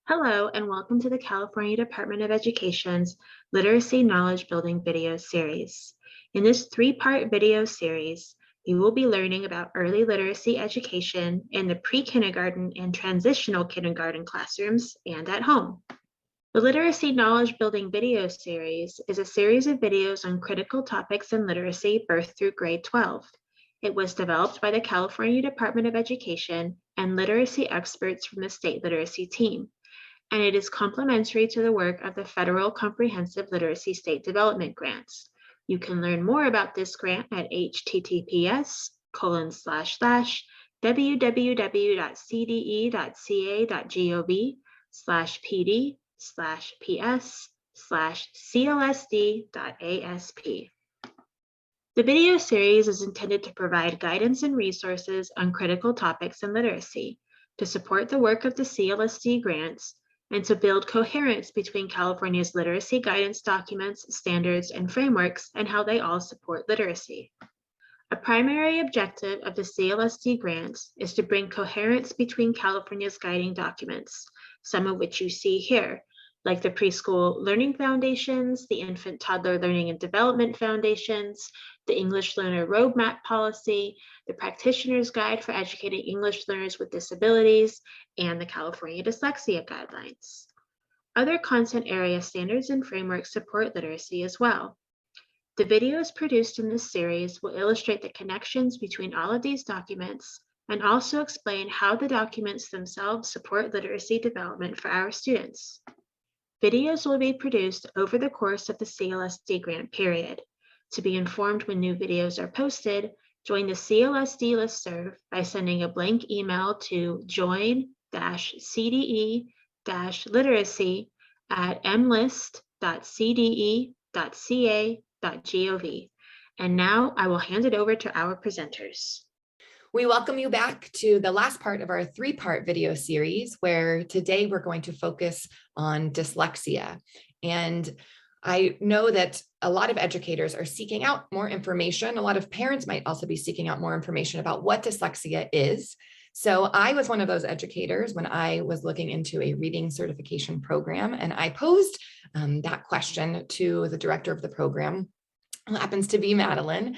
Hello, and welcome to the California Department of Education's Literacy Knowledge Building video series. In this three-part video series, you will be learning about early literacy education in the pre-kindergarten and transitional kindergarten classrooms and at home. The Literacy Knowledge Building video series is a series of videos on critical topics in literacy birth through grade 12. It was developed by the California Department of Education and literacy experts from the state literacy team, and it is complementary to the work of the Federal Comprehensive Literacy State Development Grants. You can learn more about this grant at https://www.cde.ca.gov/ps/clsd.asp. The video series is intended to provide guidance and resources on critical topics in literacy, to support the work of the CLSD grants, and to build coherence between California's literacy guidance documents, standards, and frameworks, and how they all support literacy. A primary objective of the CLSD grants is to bring coherence between California's guiding documents, some of which you see here, like the Preschool Learning Foundations, the Infant Toddler Learning and Development Foundations, the English Learner Roadmap Policy, the Practitioner's Guide for Educating English Learners with Disabilities, and the California Dyslexia Guidelines. Other content area standards and frameworks support literacy as well. The videos produced in this series will illustrate the connections between all of these documents and also explain how the documents themselves support literacy development for our students. Videos will be produced over the course of the CLSD grant period. To be informed when new videos are posted, join the CLSD listserv by sending a blank email to join-cde-literacy@mlist.cde.ca.gov. And now I will hand it over to our presenters. We welcome you back to the last part of our three-part video series, where today we're going to focus on dyslexia. And I know that a lot of educators are seeking out more information. A lot of parents might also be seeking out more information about what dyslexia is. So I was one of those educators when I was looking into a reading certification program, and I posed that question to the director of the program, who happens to be Madeline.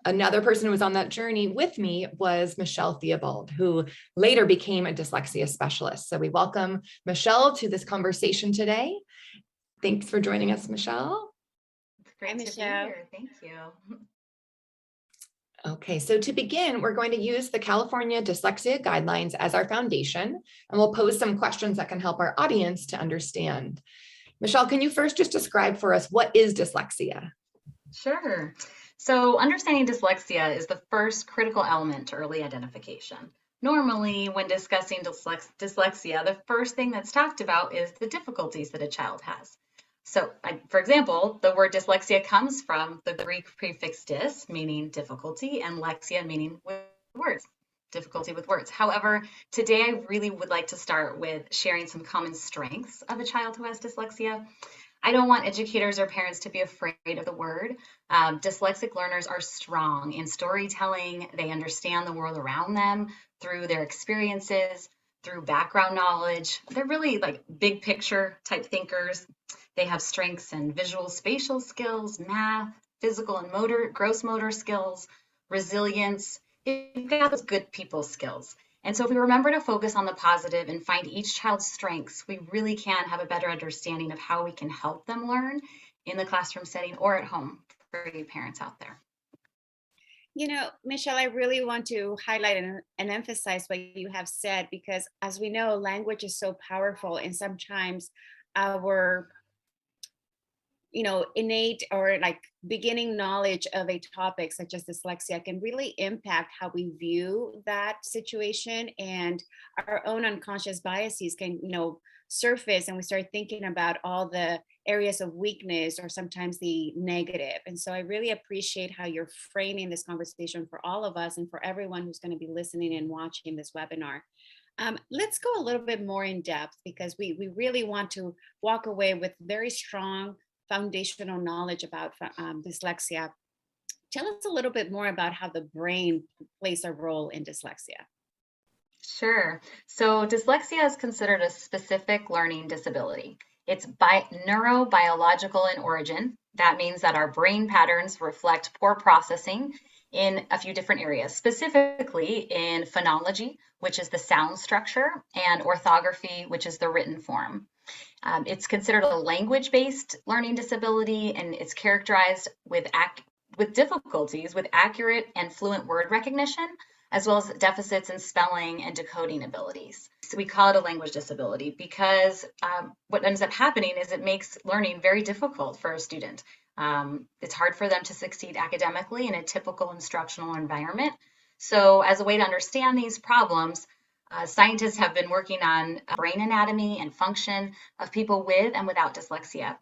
Another person who was on that journey with me was Michelle Theobald, who later became a dyslexia specialist. So we welcome Michelle to this conversation today. Thanks for joining us, Michelle. It's great to be here. Thank you. Okay, so to begin, we're going to use the California Dyslexia Guidelines as our foundation, and we'll pose some questions that can help our audience to understand. Michelle, can you first just describe for us what is dyslexia? Sure. So understanding dyslexia is the first critical element to early identification. Normally, when discussing dyslexia, the first thing that's talked about is the difficulties that a child has. So, for example, the word dyslexia comes from the Greek prefix dys, meaning difficulty, and lexia, meaning with words, difficulty with words. However, today I really would like to start with sharing some common strengths of a child who has dyslexia. I don't want educators or parents to be afraid of the word. Dyslexic learners are strong in storytelling. They understand the world around them through their experiences, through background knowledge. They're really like big picture type thinkers. They have strengths in visual spatial skills, math, physical and gross motor skills, resilience. They've got those good people skills. And so if we remember to focus on the positive and find each child's strengths, we really can have a better understanding of how we can help them learn in the classroom setting or at home for you parents out there. You know, Michelle, I really want to highlight and emphasize what you have said, because as we know, language is so powerful, and sometimes our innate or like beginning knowledge of a topic such as dyslexia can really impact how we view that situation, and our own unconscious biases can, surface, and we start thinking about all the areas of weakness or sometimes the negative. And so I really appreciate how you're framing this conversation for all of us and for everyone who's going to be listening and watching this webinar. Let's go a little bit more in depth, because we really want to walk away with very strong foundational knowledge about dyslexia. Tell us a little bit more about how the brain plays a role in dyslexia. Sure. So dyslexia is considered a specific learning disability. It's neurobiological in origin. That means that our brain patterns reflect poor processing in a few different areas, specifically in phonology, which is the sound structure, and orthography, which is the written form. It's considered a language-based learning disability, and it's characterized with difficulties with accurate and fluent word recognition, as well as deficits in spelling and decoding abilities. So we call it a language disability because what ends up happening is it makes learning very difficult for a student. It's hard for them to succeed academically in a typical instructional environment. So as a way to understand these problems, scientists have been working on brain anatomy and function of people with and without dyslexia.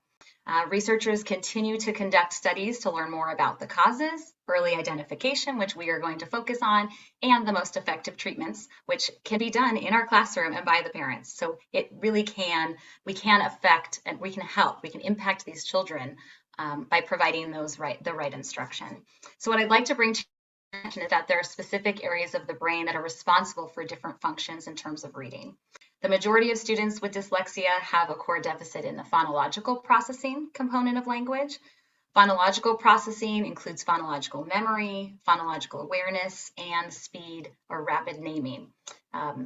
Researchers continue to conduct studies to learn more about the causes, early identification, which we are going to focus on, and the most effective treatments, which can be done in our classroom and by the parents. So it really we can affect and we can help, we can impact these children by providing the right instruction. So what I'd like to bring to your attention is that there are specific areas of the brain that are responsible for different functions in terms of reading. The majority of students with dyslexia have a core deficit in the phonological processing component of language. Phonological processing includes phonological memory, phonological awareness, and speed or rapid naming.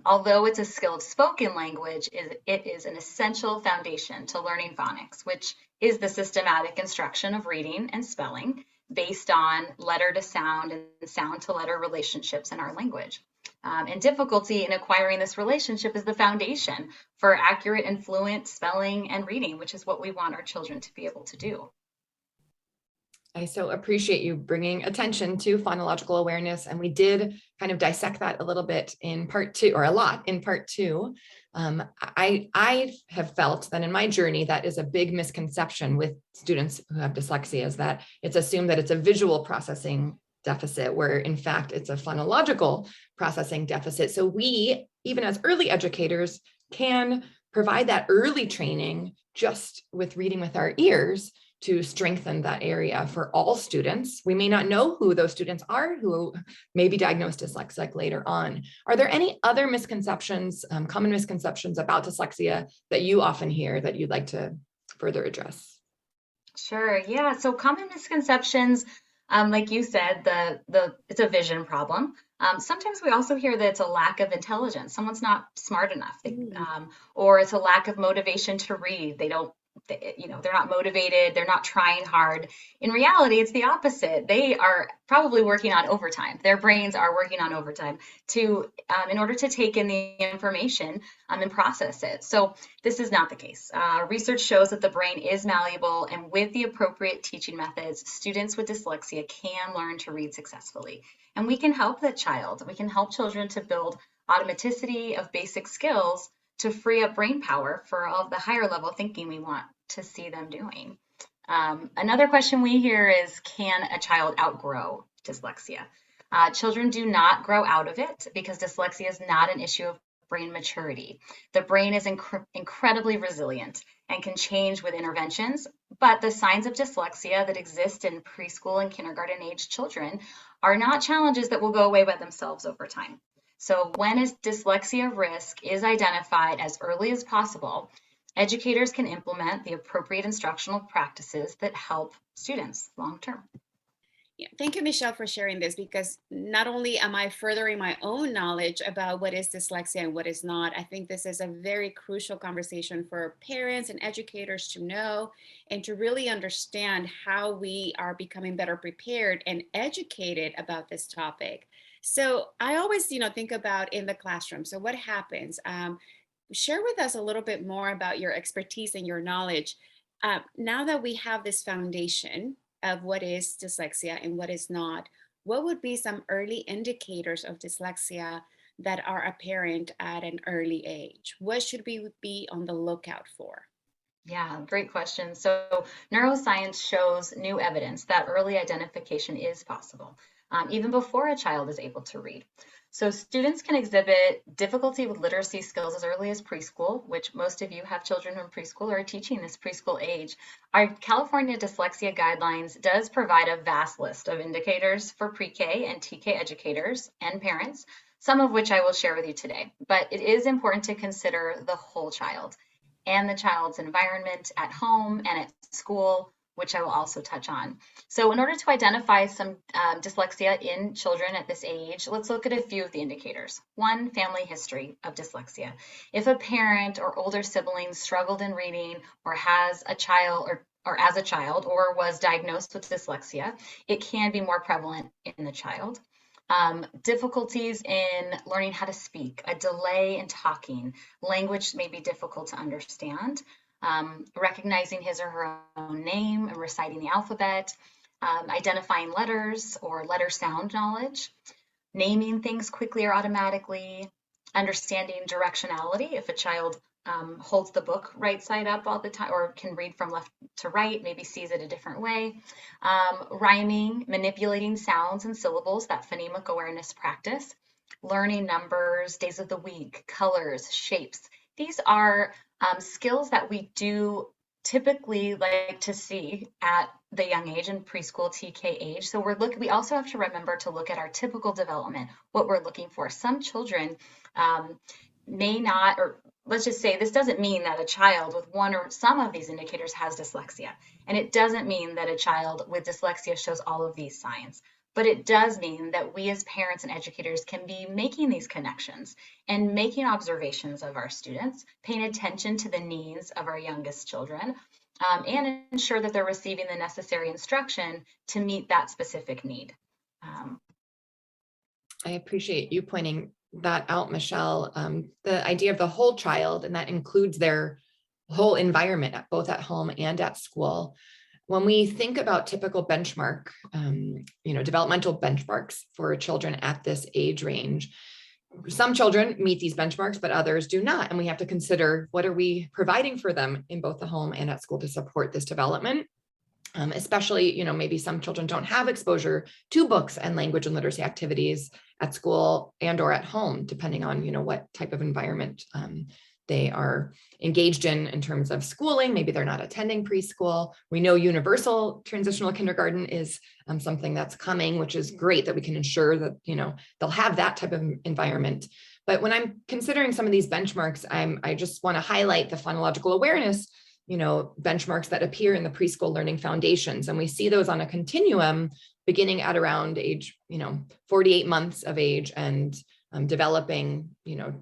Although it's a skill of spoken language, it is an essential foundation to learning phonics, which is the systematic instruction of reading and spelling based on letter to sound and sound to letter relationships in our language. And difficulty in acquiring this relationship is the foundation for accurate and fluent spelling and reading, which is what we want our children to be able to do. I so appreciate you bringing attention to phonological awareness. And we did kind of dissect that a little bit in part 2, or a lot in part 2. I have felt that in my journey, that is a big misconception with students who have dyslexia, is that it's assumed that it's a visual processing deficit, where in fact it's a phonological processing deficit. So we, even as early educators, can provide that early training just with reading with our ears to strengthen that area for all students. We may not know who those students are who may be diagnosed dyslexic later on. Are there any other misconceptions, common misconceptions about dyslexia that you often hear that you'd like to further address? Sure, yeah. So common misconceptions, like you said, it's a vision problem. Sometimes we also hear that it's a lack of intelligence. Someone's not smart enough, or it's a lack of motivation to read. They're not motivated. They're not trying hard. In reality, it's the opposite. They are probably working on overtime. Their brains are working on overtime in order to take in the information and process it. So this is not the case. Research shows that the brain is malleable, and with the appropriate teaching methods, students with dyslexia can learn to read successfully. And we can help that child. We can help children to build automaticity of basic skills to free up brain power for all of the higher level thinking we want to see them doing. Another question we hear is, can a child outgrow dyslexia? Children do not grow out of it because dyslexia is not an issue of brain maturity. The brain is incredibly resilient and can change with interventions, but the signs of dyslexia that exist in preschool and kindergarten age children are not challenges that will go away by themselves over time. So when a dyslexia risk is identified as early as possible, educators can implement the appropriate instructional practices that help students long term. Yeah, thank you, Michelle, for sharing this, because not only am I furthering my own knowledge about what is dyslexia and what is not, I think this is a very crucial conversation for parents and educators to know and to really understand how we are becoming better prepared and educated about this topic. So I always, think about in the classroom. So what happens? Share with us a little bit more about your expertise and your knowledge. Now that we have this foundation of what is dyslexia and what is not, what would be some early indicators of dyslexia that are apparent at an early age? What should we be on the lookout for? Yeah, great question. So neuroscience shows new evidence that early identification is possible, even before a child is able to read. So students can exhibit difficulty with literacy skills as early as preschool, which most of you have children in preschool or are teaching this preschool age. Our California Dyslexia Guidelines does provide a vast list of indicators for pre-K and TK educators and parents. some of which I will share with you today. But it is important to consider the whole child and the child's environment at home and at school, which I will also touch on. So in order to identify some dyslexia in children at this age, let's look at a few of the indicators. One, family history of dyslexia. If a parent or older sibling struggled in reading or has a child or as a child or was diagnosed with dyslexia, it can be more prevalent in the child. Difficulties in learning how to speak, a delay in talking, language may be difficult to understand, recognizing his or her own name and reciting the alphabet, identifying letters or letter sound knowledge, naming things quickly or automatically, understanding directionality. If a child holds the book right side up all the time or can read from left to right, maybe sees it a different way, rhyming, manipulating sounds and syllables, that phonemic awareness practice, learning numbers, days of the week, colors, shapes. These are skills that we do typically like to see at the young age and preschool TK age. So we also have to remember to look at our typical development, what we're looking for. Some children may not, or let's just say this doesn't mean that a child with one or some of these indicators has dyslexia. And it doesn't mean that a child with dyslexia shows all of these signs. But it does mean that we as parents and educators can be making these connections and making observations of our students, paying attention to the needs of our youngest children, and ensure that they're receiving the necessary instruction to meet that specific need. I appreciate you pointing that out, Michelle. The idea of the whole child, and that includes their whole environment, both at home and at school. When we think about typical benchmark, developmental benchmarks for children at this age range, some children meet these benchmarks, but others do not. And we have to consider, what are we providing for them in both the home and at school to support this development? Especially, maybe some children don't have exposure to books and language and literacy activities at school and or at home, depending on, what type of environment they are engaged in terms of schooling. Maybe they're not attending preschool. We know universal transitional kindergarten is something that's coming, which is great that we can ensure that, they'll have that type of environment. But when I'm considering some of these benchmarks, I just want to highlight the phonological awareness benchmarks that appear in the preschool learning foundations. And we see those on a continuum beginning at around age, 48 months of age and developing,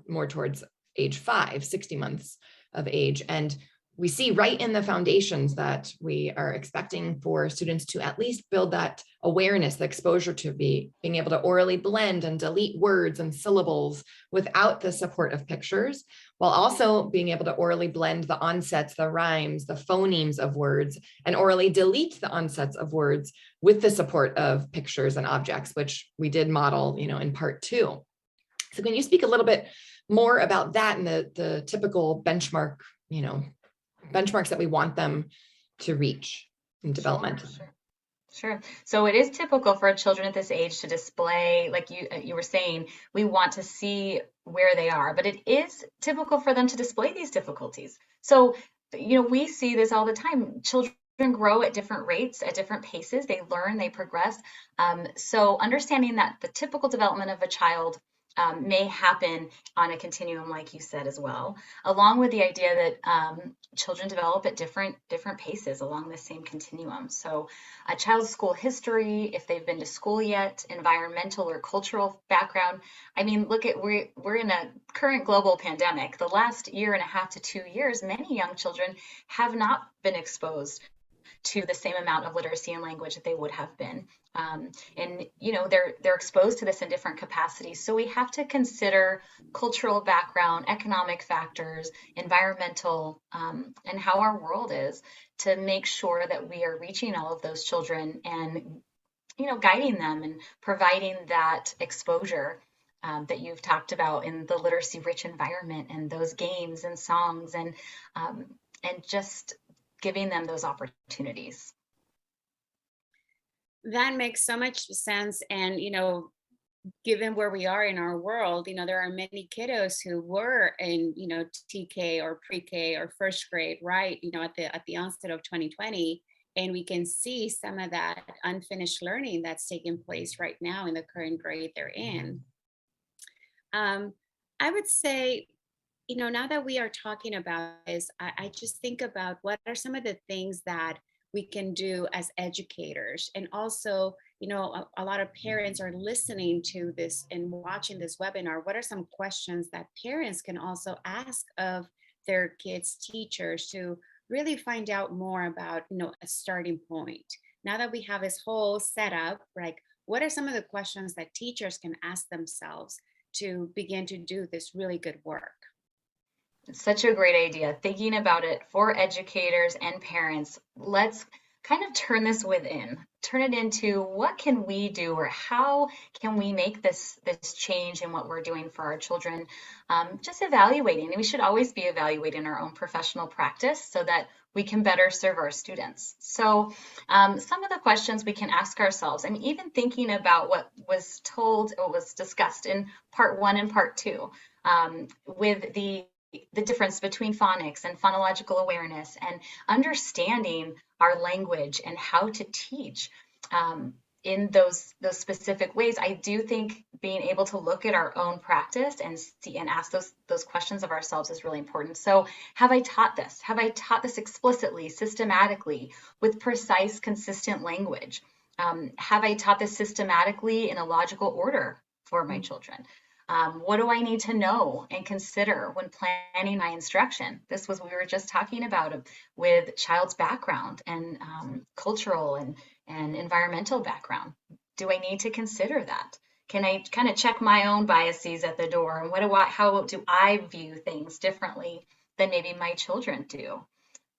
more towards age 5, 60 months of age. And we see right in the foundations that we are expecting for students to at least build that awareness, the exposure to being able to orally blend and delete words and syllables without the support of pictures, while also being able to orally blend the onsets, the rhymes, the phonemes of words, and orally delete the onsets of words with the support of pictures and objects, which we did model, in part 2. So can you speak a little bit more about that and the typical benchmarks that we want them to reach in development? Sure. So it is typical for children at this age to display, like you were saying, we want to see where they are, but it is typical for them to display these difficulties. So, we see this all the time. Children grow at different rates, at different paces. They learn, they progress. So understanding that the typical development of a child may happen on a continuum, like you said as well, along with the idea that children develop at different paces along the same continuum. So a child's school history, if they've been to school yet, environmental or cultural background. I mean, we're in a current global pandemic. The last 1.5 to 2 years, many young children have not been exposed to the same amount of literacy and language that they would have been. And they're exposed to this in different capacities. So we have to consider cultural background, economic factors, environmental, and how our world is to make sure that we are reaching all of those children and, guiding them and providing that exposure that you've talked about in the literacy-rich environment and those games and songs and just giving them those opportunities. That makes so much sense. And, given where we are in our world, there are many kiddos who were in, TK or pre-K or first grade, right, at the onset of 2020. And we can see some of that unfinished learning that's taking place right now in the current grade they're in. I would say, now that we are talking about this, I just think about what are some of the things that we can do as educators. And also, a lot of parents are listening to this and watching this webinar. What are some questions that parents can also ask of their kids' teachers to really find out more about, a starting point? Now that we have this whole setup, like, what are some of the questions that teachers can ask themselves to begin to do this really good work? It's such a great idea. Thinking about it for educators and parents, let's kind of turn this within, turn it into what can we do, or how can we make this change in what we're doing for our children. Just evaluating, and we should always be evaluating our own professional practice so that we can better serve our students. So some of the questions we can ask ourselves, and even thinking about what was told or was discussed in part 1 and part 2, with the difference between phonics and phonological awareness, and understanding our language and how to teach in those specific ways. I do think being able to look at our own practice and see and ask those questions of ourselves is really important. So, have I taught this? Have I taught this explicitly, systematically, with precise, consistent language? Have I taught this systematically in a logical order for my children? What do I need to know and consider when planning my instruction? This was, we were just talking about with child's background and cultural and environmental background. Do I need to consider that? Can I kind of check my own biases at the door? And how do I view things differently than maybe my children do?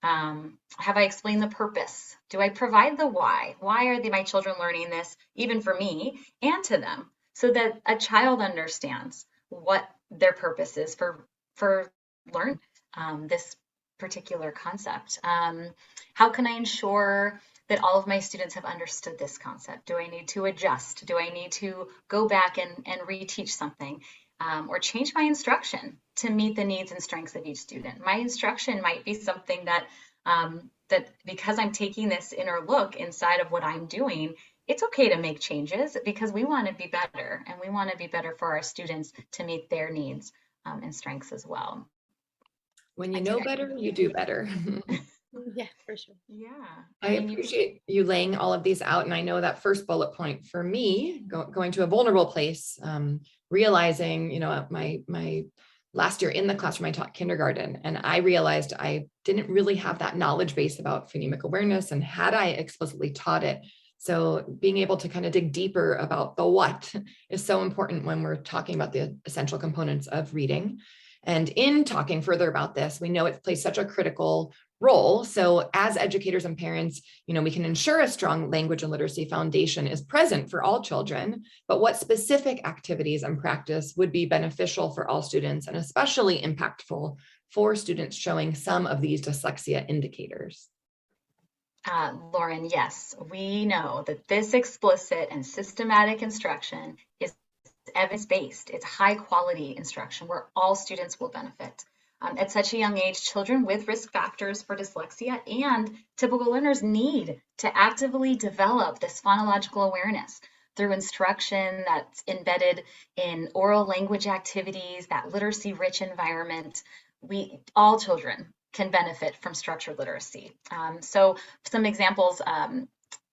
Have I explained the purpose? Do I provide the why? Why are my children learning this, even for me and to them? So that a child understands what their purpose is for learning this particular concept. How can I ensure that all of my students have understood this concept? Do I need to adjust? Do I need to go back and reteach something? Or change my instruction to meet the needs and strengths of each student? My instruction might be something that because I'm taking this inner look inside of what I'm doing, it's okay to make changes, because we want to be better, and we want to be better for our students to meet their needs and strengths as well. When you know better, you do better. Yeah, for sure. Yeah. I appreciate you laying all of these out. And I know that first bullet point for me, going to a vulnerable place, realizing, my last year in the classroom, I taught kindergarten, and I realized I didn't really have that knowledge base about phonemic awareness, and had I explicitly taught it. So being able to kind of dig deeper about the what is so important when we're talking about the essential components of reading. And in talking further about this, we know it plays such a critical role. So as educators and parents, we can ensure a strong language and literacy foundation is present for all children, but what specific activities and practice would be beneficial for all students, and especially impactful for students showing some of these dyslexia indicators? Lauren, yes, we know that this explicit and systematic instruction is evidence-based. It's high-quality instruction where all students will benefit. At such a young age, children with risk factors for dyslexia and typical learners need to actively develop this phonological awareness through instruction that's embedded in oral language activities, that literacy-rich environment. All children can benefit from structured literacy. So some examples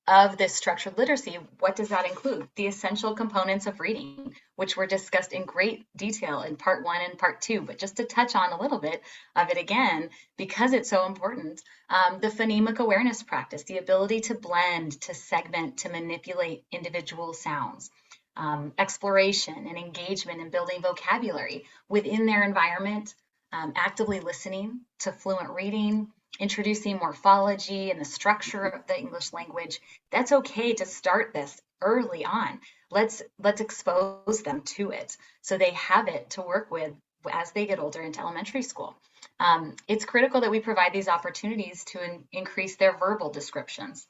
of this structured literacy, what does that include? The essential components of reading, which were discussed in great detail in part 1 and part 2, but just to touch on a little bit of it again, because it's so important. The phonemic awareness practice, the ability to blend, to segment, to manipulate individual sounds. Exploration and engagement in building vocabulary within their environment, actively listening to fluent reading, introducing morphology and the structure of the English language. That's okay to start this early on. Let's expose them to it so they have it to work with as they get older into elementary school. It's critical that we provide these opportunities to increase their verbal descriptions,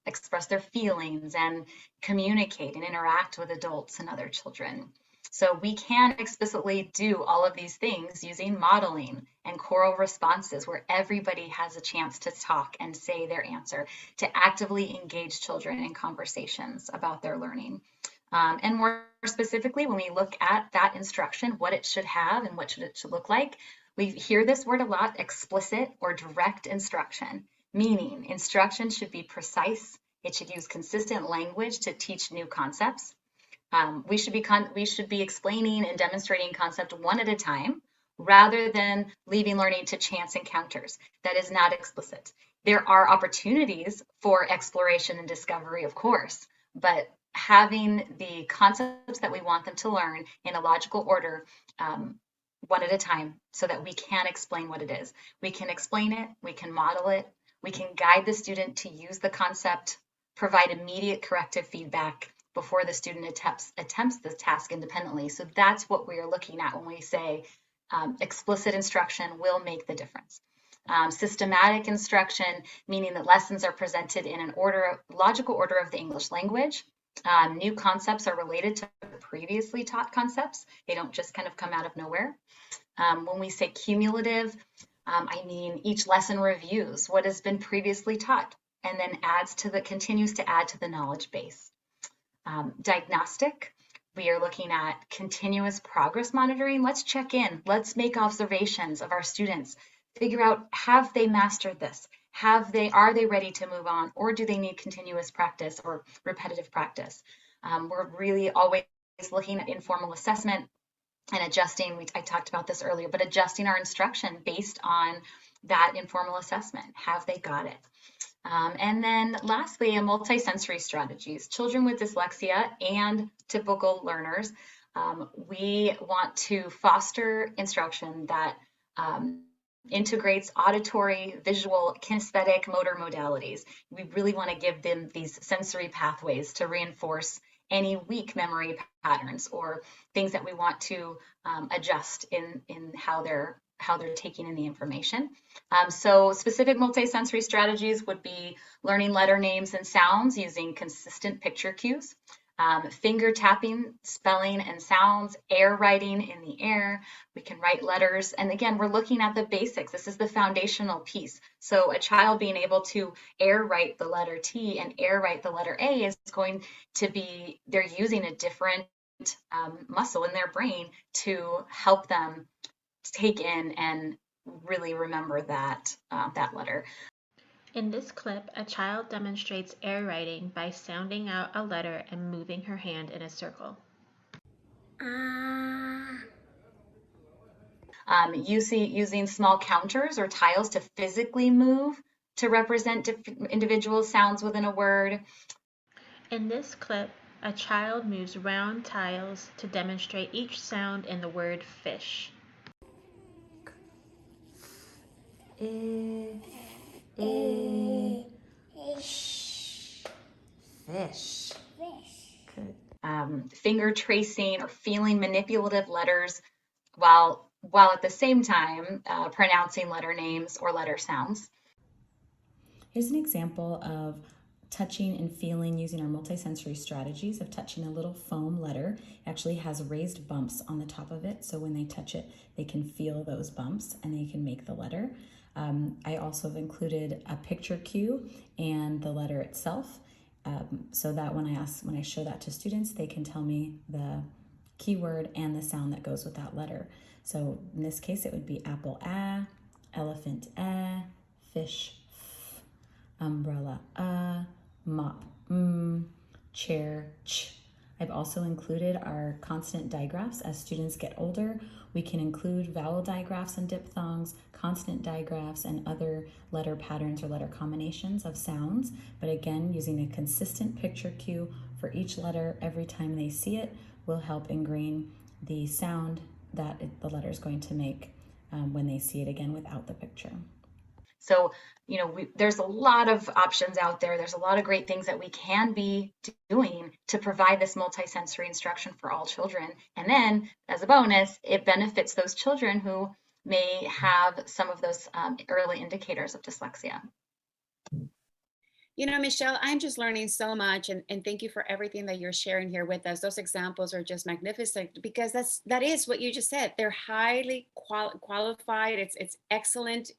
express their feelings, and communicate and interact with adults and other children. So we can explicitly do all of these things using modeling and choral responses where everybody has a chance to talk and say their answer, to actively engage children in conversations about their learning. And more specifically, when we look at that instruction, what it should have and what it should look like, we hear this word a lot, explicit or direct instruction, meaning instruction should be precise. It should use consistent language to teach new concepts. We should be explaining and demonstrating concept one at a time rather than leaving learning to chance encounters. That is not explicit. There are opportunities for exploration and discovery, of course, but having the concepts that we want them to learn in a logical order, one at a time, so that we can explain what it is. We can explain it, we can model it, we can guide the student to use the concept, provide immediate corrective feedback before the student attempts the task independently. So that's what we are looking at when we say explicit instruction will make the difference. Systematic instruction, meaning that lessons are presented in an logical order of the English language. New concepts are related to previously taught concepts. They don't just kind of come out of nowhere. When we say cumulative, I mean each lesson reviews what has been previously taught and then continues to add to the knowledge base. Diagnostic, we are looking at continuous progress monitoring. Let's check in. Let's make observations of our students. Figure out, have they mastered this? Are they ready to move on? Or do they need continuous practice or repetitive practice? We're really always looking at informal assessment and adjusting. I talked about this earlier, but adjusting our instruction based on that informal assessment. Have they got it? And then lastly, multisensory strategies. Children with dyslexia and typical learners, we want to foster instruction that integrates auditory, visual, kinesthetic, motor modalities. We really want to give them these sensory pathways to reinforce any weak memory patterns or things that we want to adjust in how they're taking in the information. So specific multisensory strategies would be learning letter names and sounds using consistent picture cues, finger tapping, spelling and sounds, air writing in the air. We can write letters. And again, we're looking at the basics. This is the foundational piece. So a child being able to air write the letter T and air write the letter A is going to be, they're using a different muscle in their brain to help them take in and really remember that letter. In this clip, a child demonstrates air writing by sounding out a letter and moving her hand in a circle. Using small counters or tiles to physically move to represent individual sounds within a word. In this clip, a child moves round tiles to demonstrate each sound in the word fish. Fish. Good. Finger tracing or feeling manipulative letters while at the same time pronouncing letter names or letter sounds. Here's an example of touching and feeling using our multisensory strategies of touching a little foam letter. It actually has raised bumps on the top of it, so when they touch it, they can feel those bumps and they can make the letter. I also have included a picture cue and the letter itself, so that when I show that to students, they can tell me the keyword and the sound that goes with that letter. So in this case, it would be apple, elephant, fish, f, umbrella, mop, chair, ch. I've also included our consonant digraphs. As students get older, we can include vowel digraphs and diphthongs, consonant digraphs, and other letter patterns or letter combinations of sounds. But again, using a consistent picture cue for each letter every time they see it will help ingrain the sound that the letter is going to make when they see it again without the picture. So, there's a lot of options out there. There's a lot of great things that we can be doing to provide this multisensory instruction for all children. And then, as a bonus, it benefits those children who may have some of those early indicators of dyslexia. Michelle, I'm just learning so much, and thank you for everything that you're sharing here with us. Those examples are just magnificent because that is what you just said. They're highly qualified. It's excellent,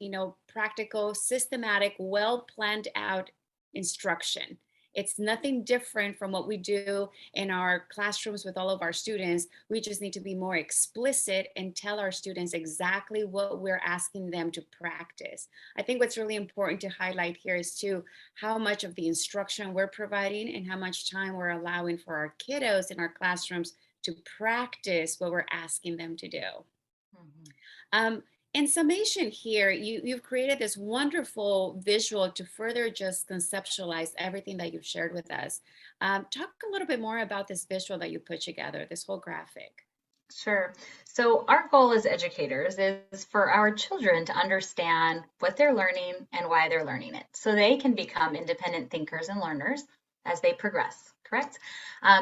practical, systematic, well planned out instruction. It's nothing different from what we do in our classrooms with all of our students. We just need to be more explicit and tell our students exactly what we're asking them to practice. I think what's really important to highlight here is too how much of the instruction we're providing and how much time we're allowing for our kiddos in our classrooms to practice what we're asking them to do. Um, in summation here, you've created this wonderful visual to further just conceptualize everything that you've shared with us. Talk a little bit more about this visual that you put together, this whole graphic. Sure. So our goal as educators is for our children to understand what they're learning and why they're learning it, so they can become independent thinkers and learners as they progress, correct?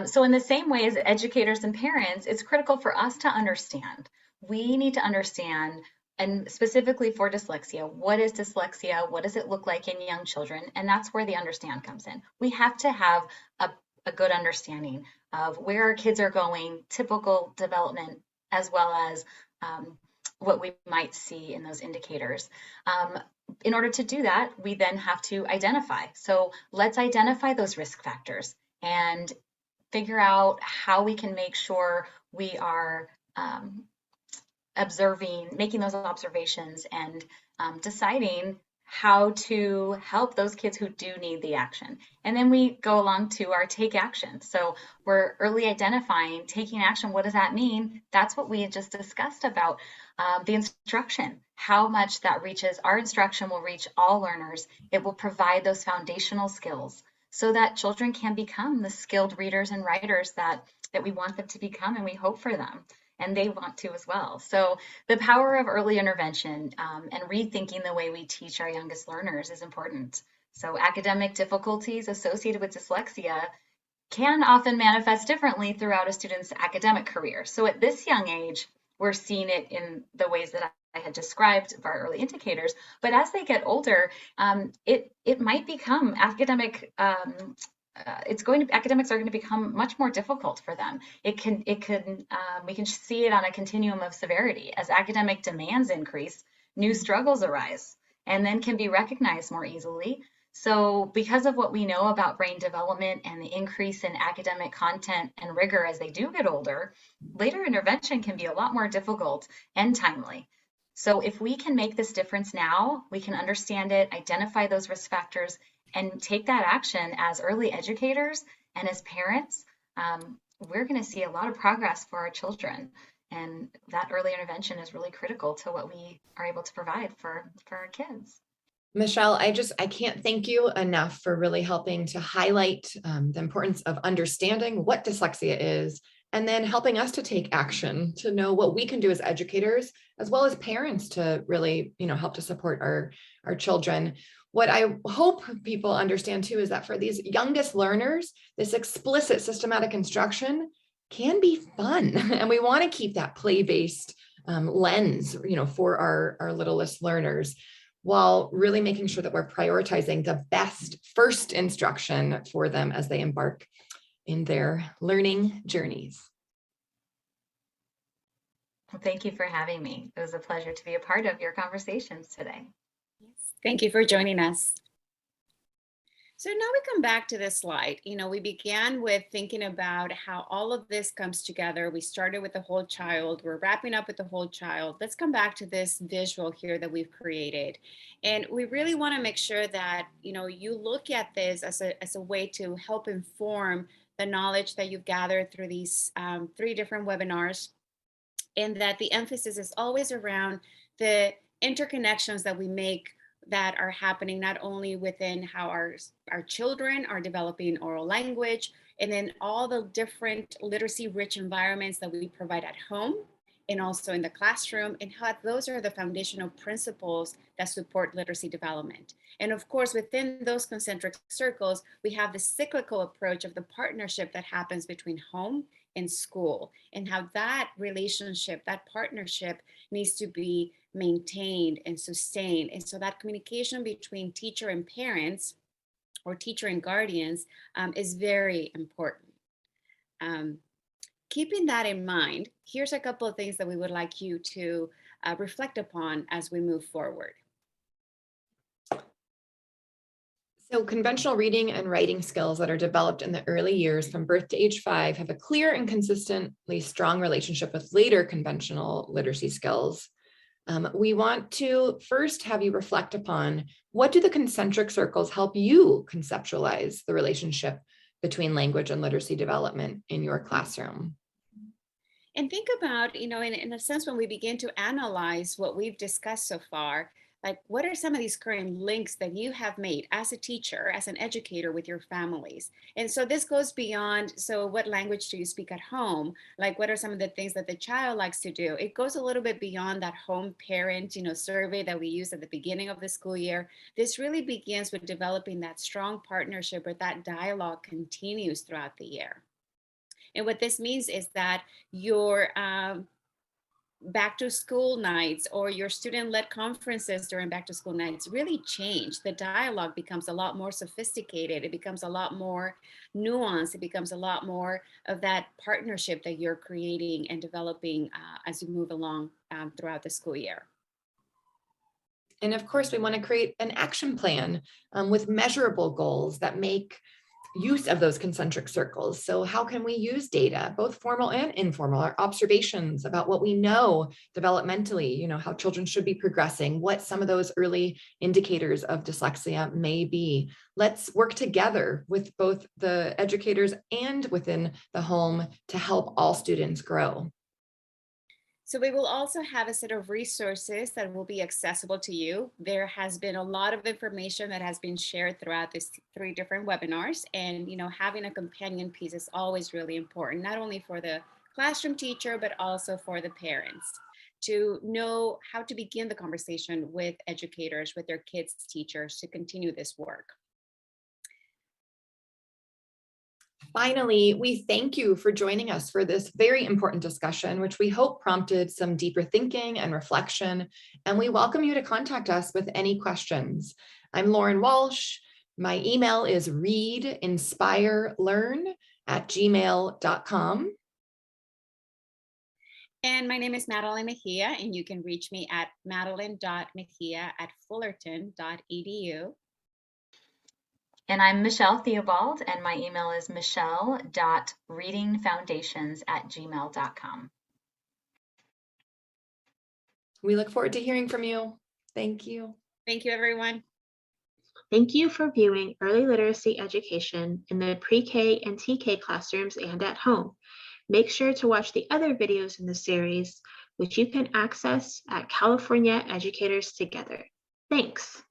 So in the same way as educators and parents, it's critical for us to understand. We need to understand, and specifically for dyslexia, what is dyslexia? What does it look like in young children? And that's where the understand comes in. We have to have a good understanding of where our kids are going, typical development, as well as what we might see in those indicators. In order to do that, we then have to identify. So let's identify those risk factors and figure out how we can make sure we are making those observations and deciding how to help those kids who do need the action. And then we go along to our take action. So we're early identifying, taking action. What does that mean? That's what we had just discussed about the instruction, how much that reaches. Our instruction will reach all learners. It will provide those foundational skills so that children can become the skilled readers and writers that we want them to become, and we hope for them. And they want to as well. So the power of early intervention and rethinking the way we teach our youngest learners is important. So academic difficulties associated with dyslexia can often manifest differently throughout a student's academic career. So at this young age, we're seeing it in the ways that I had described of our early indicators. But as they get older, it might become academic academics are going to become much more difficult for them. We can see it on a continuum of severity. As academic demands increase, new struggles arise and then can be recognized more easily. So because of what we know about brain development and the increase in academic content and rigor as they do get older, later intervention can be a lot more difficult and timely. So if we can make this difference now, we can understand it, identify those risk factors, and take that action as early educators and as parents, we're going to see a lot of progress for our children. And that early intervention is really critical to what we are able to provide for our kids. Michelle, I can't thank you enough for really helping to highlight the importance of understanding what dyslexia is, and then helping us to take action, to know what we can do as educators, as well as parents, to really, help to support our children. What I hope people understand too is that for these youngest learners, this explicit systematic instruction can be fun. And we want to keep that play-based lens, for our littlest learners, while really making sure that we're prioritizing the best first instruction for them as they embark in their learning journeys. Well, thank you for having me. It was a pleasure to be a part of your conversations today. Thank you for joining us. So now we come back to this slide. We began with thinking about how all of this comes together. We started with the whole child. We're wrapping up with the whole child. Let's come back to this visual here that we've created. And we really want to make sure that, you look at this as a way to help inform the knowledge that you've gathered through these 3 different webinars, and that the emphasis is always around the interconnections that we make that are happening not only within how our children are developing oral language, and then all the different literacy rich environments that we provide at home and also in the classroom, and how those are the foundational principles that support literacy development. And of course, within those concentric circles, we have the cyclical approach of the partnership that happens between home and school, and how that relationship, that partnership needs to be maintained and sustained. And so that communication between teacher and parents, or teacher and guardians, is very important. Keeping that in mind, here's a couple of things that we would like you to reflect upon as we move forward. So conventional reading and writing skills that are developed in the early years from birth to age 5 have a clear and consistently strong relationship with later conventional literacy skills. We want to first have you reflect upon, what do the concentric circles help you conceptualize the relationship between language and literacy development in your classroom? And think about, in a sense, when we begin to analyze what we've discussed so far, like what are some of these current links that you have made as a teacher, as an educator with your families? And so this goes beyond, so what language do you speak at home? Like what are some of the things that the child likes to do? It goes a little bit beyond that home parent, survey that we use at the beginning of the school year. This really begins with developing that strong partnership where that dialogue continues throughout the year. And what this means is that your back to school nights or your student-led conferences during back to school nights really change. The dialogue becomes a lot more sophisticated. It becomes a lot more nuanced. It becomes a lot more of that partnership that you're creating and developing as you move along throughout the school year. And of course, we want to create an action plan with measurable goals that make use of those concentric circles. So how can we use data, both formal and informal, our observations about what we know developmentally, how children should be progressing, what some of those early indicators of dyslexia may be. Let's work together with both the educators and within the home to help all students grow. So we will also have a set of resources that will be accessible to you. There has been a lot of information that has been shared throughout these 3 different webinars. And having a companion piece is always really important, not only for the classroom teacher, but also for the parents to know how to begin the conversation with educators, with their kids' teachers to continue this work. Finally, we thank you for joining us for this very important discussion, which we hope prompted some deeper thinking and reflection. And we welcome you to contact us with any questions. I'm Lauren Walsh. My email is readinspirelearn@gmail.com. And my name is Madeline Mejia, and you can reach me at madeline.mejia@fullerton.edu. And I'm Michelle Theobald, and my email is michelle.readingfoundations@gmail.com. We look forward to hearing from you. Thank you. Thank you, everyone. Thank you for viewing early literacy education in the pre-K and TK classrooms and at home. Make sure to watch the other videos in the series, which you can access at California Educators Together. Thanks.